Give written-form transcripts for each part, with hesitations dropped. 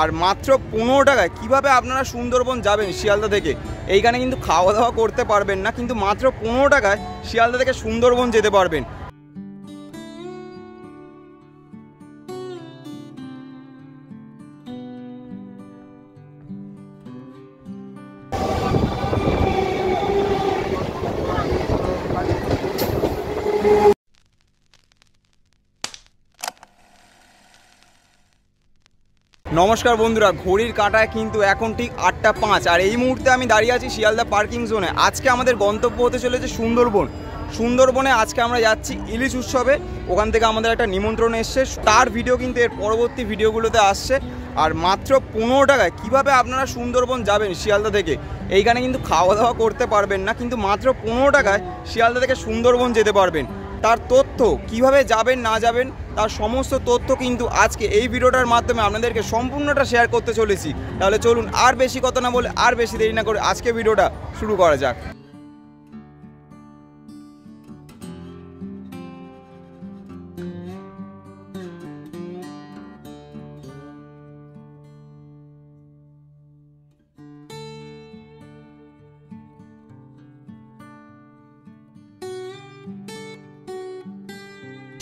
আর মাত্র 15 টাকায় কীভাবে আপনারা সুন্দরবন যাবেন শিয়ালদা থেকে। এইখানে কিন্তু খাওয়া দাওয়া করতে পারবেন না, কিন্তু মাত্র 15 টাকায় শিয়ালদা থেকে সুন্দরবন যেতে পারবেন। নমস্কার বন্ধুরা, ঘড়ির কাঁটায় কিন্তু এখন ঠিক 8টা 5 আর এই মুহূর্তে আমি দাঁড়িয়ে আছি শিয়ালদা পার্কিং জোনে। আজকে আমাদের গন্তব্য হতে চলেছে সুন্দরবন। সুন্দরবনে আজকে আমরা যাচ্ছি ইলিশ উৎসবে। ওখান থেকে আমাদের একটা নিমন্ত্রণ এসছে, তার ভিডিও কিন্তু এর পরবর্তী ভিডিওগুলোতে আসছে। আর মাত্র 15 টাকায় কীভাবে আপনারা সুন্দরবন যাবেন শিয়ালদা থেকে। এইখানে কিন্তু খাওয়া দাওয়া করতে পারবেন না, কিন্তু মাত্র 15 টাকায় শিয়ালদা থেকে সুন্দরবন যেতে পারবেন। তার তথ্য কিভাবে যাবেন না যাবেন তার সমস্ত তথ্য কিন্তু আজকে এই ভিডিওটার মাধ্যমে আপনাদেরকে সম্পূর্ণটা শেয়ার করতে চলেছি। তাহলে চলুন আর বেশি কথা না বলে, আর বেশি দেরি না করে আজকে ভিডিওটা শুরু করা যাক।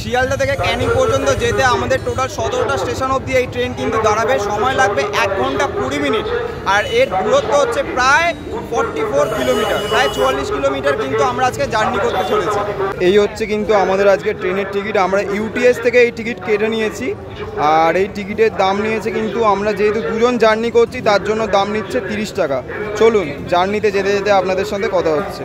শিয়ালদা থেকে ক্যানিং পর্যন্ত যেতে আমাদের টোটাল 17টা স্টেশন অবধি এই ট্রেন কিন্তু দাঁড়াবে। সময় লাগবে 1 ঘন্টা 20 মিনিট। আর এর দূরত্ব হচ্ছে প্রায় 44 কিলোমিটার, প্রায় 44 কিলোমিটার কিন্তু আমরা আজকে জার্নি করতে চলেছি। এই হচ্ছে কিন্তু আমাদের আজকে ট্রেনের টিকিট। আমরা ইউটিএস থেকে এই টিকিট কেটে নিয়েছি। আর এই টিকিটের দাম নিয়েছে কিন্তু, আমরা যেহেতু দুজন জার্নি করছি তার জন্য দাম নিচ্ছে 30 টাকা। চলুন জার্নিতে যেতে যেতে আপনাদের সাথে কথা হচ্ছে।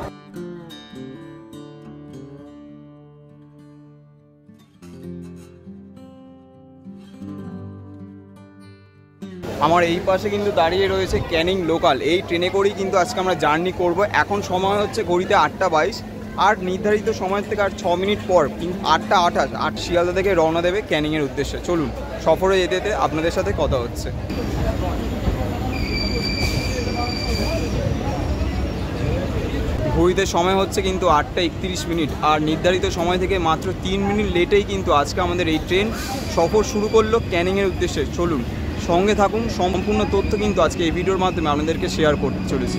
আমার এই পাশে কিন্তু দাঁড়িয়ে রয়েছে ক্যানিং লোকাল। এই ট্রেনে করেই কিন্তু আজকে আমরা জার্নি করব। এখন সময় হচ্ছে ঘড়িতে 8টা 22 আর নির্ধারিত সময় থেকে আর 6 মিনিট পর কিন্তু 8টা 28 শিয়ালদা থেকে রওনা দেবে ক্যানিংয়ের উদ্দেশ্যে। চলুন সফরে যেতে যেতে আপনাদের সাথে কথা হচ্ছে। ঘড়িতে সময় হচ্ছে কিন্তু 8টা 31 মিনিট আর নির্ধারিত সময় থেকে মাত্র 3 মিনিট লেটেই কিন্তু আজকে আমাদের এই ট্রেন সফর শুরু করলো ক্যানিংয়ের উদ্দেশ্যে। চলুন সঙ্গে থাকুন, সম্পূর্ণ তথ্য কিন্তু আজকে এই ভিডিওর মাধ্যমে আপনাদেরকে শেয়ার করতে চলেছি।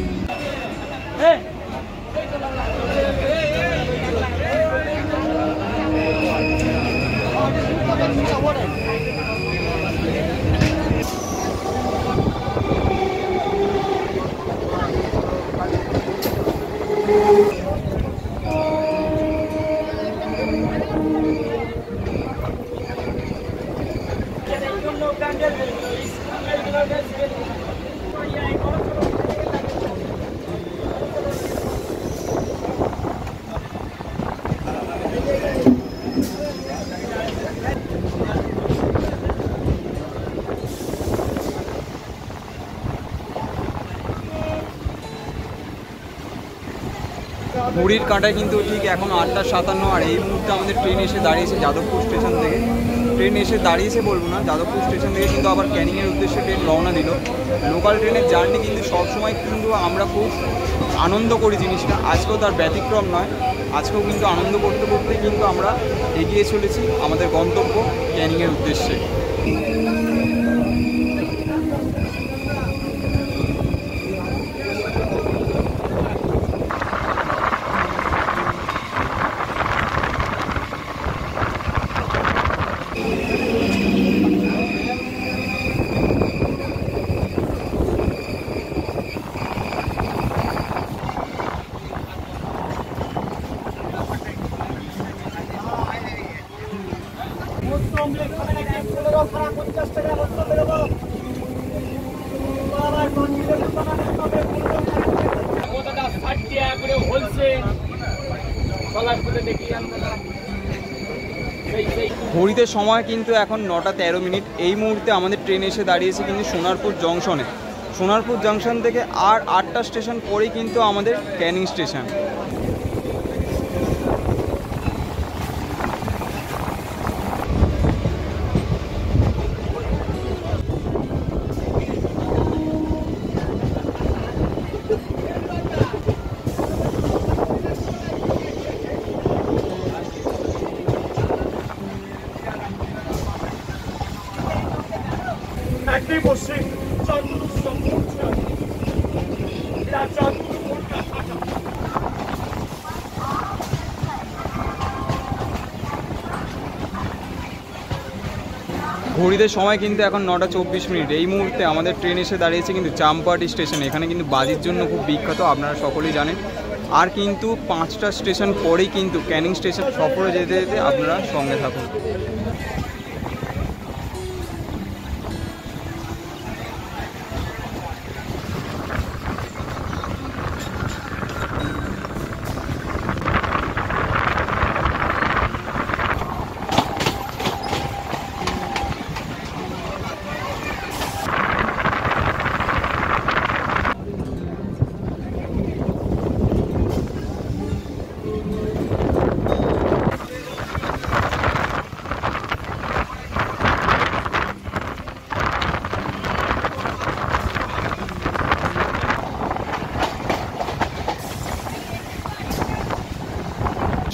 ঘড়ির কাঁটায় কিন্তু ঠিক এখন 8টা 57 আর এই মুহূর্তে আমাদের ট্রেন এসে দাঁড়িয়েছে যাদবপুর স্টেশন থেকে। ট্রেন এসে দাঁড়িয়েছে বলবো না, যাদবপুর স্টেশন থেকে কিন্তু আবার ক্যানিংয়ের উদ্দেশ্যে ট্রেন রওনা দিল। লোকাল ট্রেনের জার্নি কিন্তু সবসময় কিন্তু আমরা খুব আনন্দ করি জিনিসটা, আজকেও তার ব্যতিক্রম নয়। আজকেও কিন্তু আনন্দ করতে করতে কিন্তু আমরা এগিয়ে চলেছি আমাদের গন্তব্য ক্যানিংয়ের উদ্দেশ্যে। ঘড়িতে সময় কিন্তু এখন 9টা 13 মিনিট। এই মুহূর্তে আমাদের ট্রেন এসে দাঁড়িয়েছে কিন্তু সোনারপুর জংশনে। সোনারপুর জংশন থেকে আর 8টা স্টেশন পরেই কিন্তু আমাদের ক্যানিং স্টেশন। বসে চাঁদুর উৎসব করছে। এরা চাঁদুর কোনটা কাটা। ঘড়িতে সময় কিন্তু এখন 9:24। এই মুহূর্তে আমাদের ট্রেন এসে দাঁড়িয়েছে কিন্তু চাম্পাহাটি স্টেশনে। এখানে কিন্তু বাজির জন্য খুব বিখ্যাত, আপনারা সকলেই জানেন। আর কিন্তু 5টা স্টেশন পরেই কিন্তু ক্যানিং স্টেশন। সফরে যেতে যেতে আপনারা সঙ্গে থাকুন।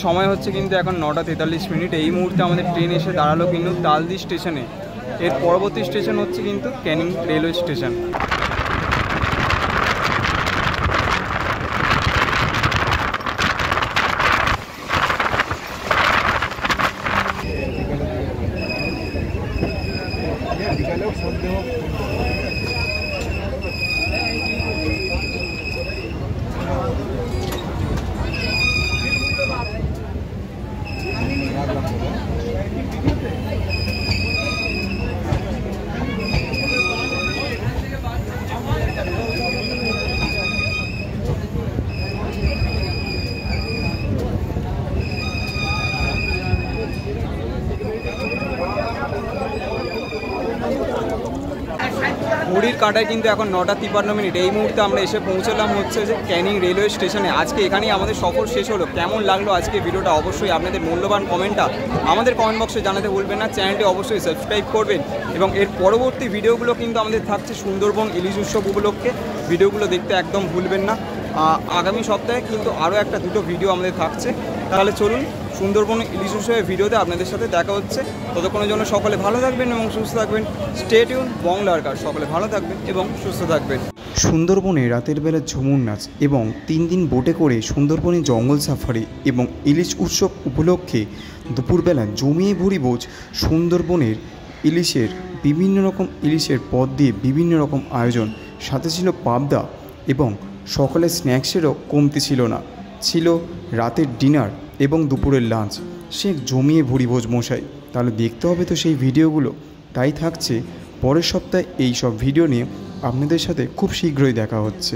সময় হচ্ছে কিন্তু এখন 9:43। এই মুহূর্তে আমাদের ট্রেন এসে দাঁড়ালো কিন্তু তালদি স্টেশনে। এর পরবর্তী স্টেশন হচ্ছে কিন্তু ক্যানিং রেলওয়ে স্টেশন। ঘড়ির কাঁটায় কিন্তু এখন 9:53। এই মুহূর্তে আমরা এসে পৌঁছলাম হচ্ছে যে ক্যানিং রেলওয়ে স্টেশনে। আজকে এখানেই আমাদের সফর শেষ হলো। কেমন লাগলো আজকে ভিডিওটা অবশ্যই আপনাদের মূল্যবান কমেন্টটা আমাদের কমেন্ট বক্সে জানাতে ভুলবেন না। চ্যানেলটি অবশ্যই সাবস্ক্রাইব করবেন এবং এর পরবর্তী ভিডিওগুলো কিন্তু আমাদের থাকছে সুন্দরবন ইলিশ উৎসব উপলক্ষে। ভিডিওগুলো দেখতে একদম ভুলবেন না। আগামী সপ্তাহে কিন্তু আরও দুটো ভিডিও আমাদের থাকছে। তাহলে চলুন সুন্দরবন ইলিশ উৎসবের ভিডিওতে আপনাদের সাথে দেখা হচ্ছে। ততক্ষণের জন্য সকলে ভালো থাকবেন এবং সুস্থ থাকবেন। স্টে টিউন বাংলার। সকলে ভালো থাকবেন এবং সুস্থ থাকবেন। সুন্দরবনে রাতের বেলা ঝুমুর নাচ এবং 3 দিন বোটে করে সুন্দরবনে জঙ্গল সাফারি এবং ইলিশ উৎসব উপলক্ষে দুপুরবেলা জমিয়ে ভুরি ভোজ। সুন্দরবনের ইলিশের বিভিন্ন রকম ইলিশের পদ দিয়ে বিভিন্ন রকম আয়োজন, সাথে ছিল পাবদা এবং সকালের স্ন্যাক্সেরও কমতি ছিল না। ছিল রাতের ডিনার এবং দুপুরের লাঞ্চ। সে জমিয়ে ভুরি ভোজ মশাই। তাহলে দেখতে হবে তো সেই ভিডিওগুলো। তাই থাকছে পরের সপ্তাহে এই সব ভিডিও নিয়ে আপনাদের সাথে খুব শীঘ্রই দেখা হচ্ছে।